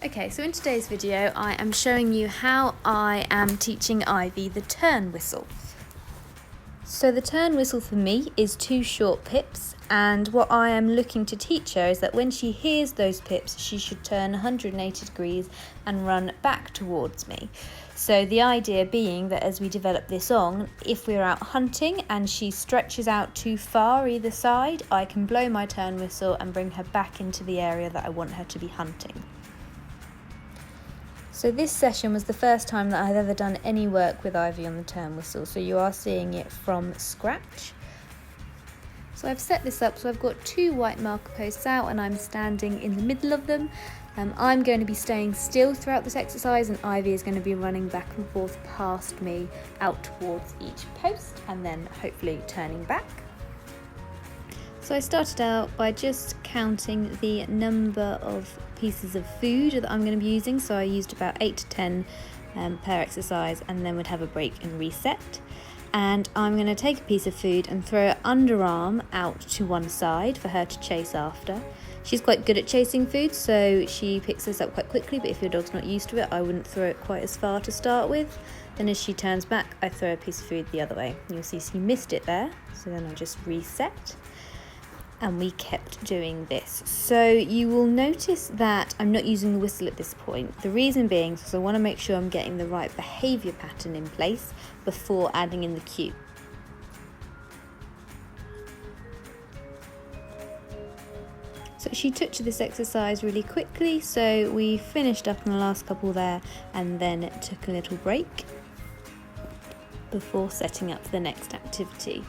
Okay, so in today's video I am showing you how I am teaching Ivy the turn whistle. So the turn whistle for me is 2 short pips, and what I am looking to teach her is that when she hears those pips she should turn 180 degrees and run back towards me. So the idea being that as we develop this on, if we're out hunting and she stretches out too far either side, I can blow my turn whistle and bring her back into the area that I want her to be hunting. So this session was the first time that I've ever done any work with Ivy on the turn whistle, so you are seeing it from scratch. So I've set this up so I've got 2 white marker posts out and I'm standing in the middle of them. I'm going to be staying still throughout this exercise and Ivy is going to be running back and forth past me out towards each post and then hopefully turning back. So I started out by just counting the number of pieces of food that I'm going to be using. So I used about 8 to 10 per exercise and then would have a break and reset. And I'm going to take a piece of food and throw it underarm out to one side for her to chase after. She's quite good at chasing food, so she picks this up quite quickly, but if your dog's not used to it, I wouldn't throw it quite as far to start with. Then as she turns back, I throw a piece of food the other way. You'll see she missed it there, so then I just reset. And we kept doing this. So you will notice that I'm not using the whistle at this point. The reason being is because I want to make sure I'm getting the right behaviour pattern in place before adding in the cue. So she took to this exercise really quickly, so we finished up on the last couple there and then took a little break before setting up for the next activity.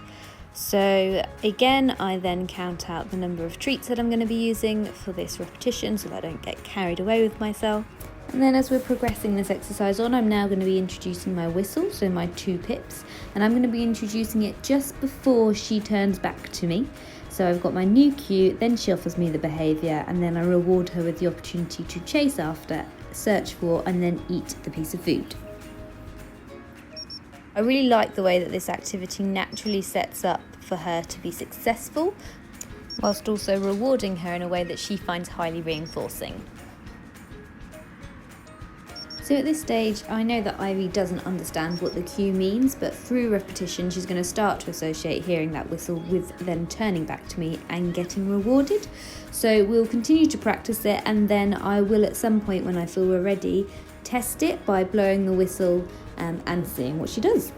So again, I then count out the number of treats that I'm going to be using for this repetition so that I don't get carried away with myself. And then as we're progressing this exercise on, I'm now going to be introducing my whistle, so my 2 pips, and I'm going to be introducing it just before she turns back to me. So I've got my new cue, then she offers me the behaviour, and then I reward her with the opportunity to chase after, search for, and then eat the piece of food. I really like the way that this activity naturally sets up for her to be successful, whilst also rewarding her in a way that she finds highly reinforcing. So at this stage, I know that Ivy doesn't understand what the cue means, but through repetition, she's going to start to associate hearing that whistle with then turning back to me and getting rewarded. So we'll continue to practice it, and then I will at some point when I feel we're ready, test it by blowing the whistle and seeing what she does.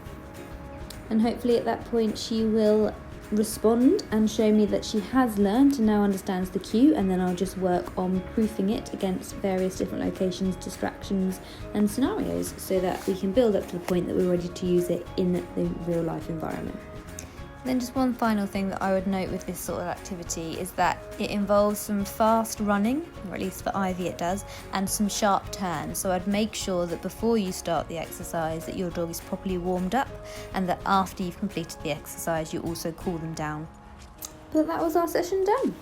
And hopefully at that point she will respond and show me that she has learned and now understands the cue, and then I'll just work on proofing it against various different locations, distractions and scenarios so that we can build up to the point that we're ready to use it in the real life environment. Then just one final thing that I would note with this sort of activity is that it involves some fast running, or at least for Ivy it does, and some sharp turns. So I'd make sure that before you start the exercise that your dog is properly warmed up, and that after you've completed the exercise you also cool them down. But that was our session done.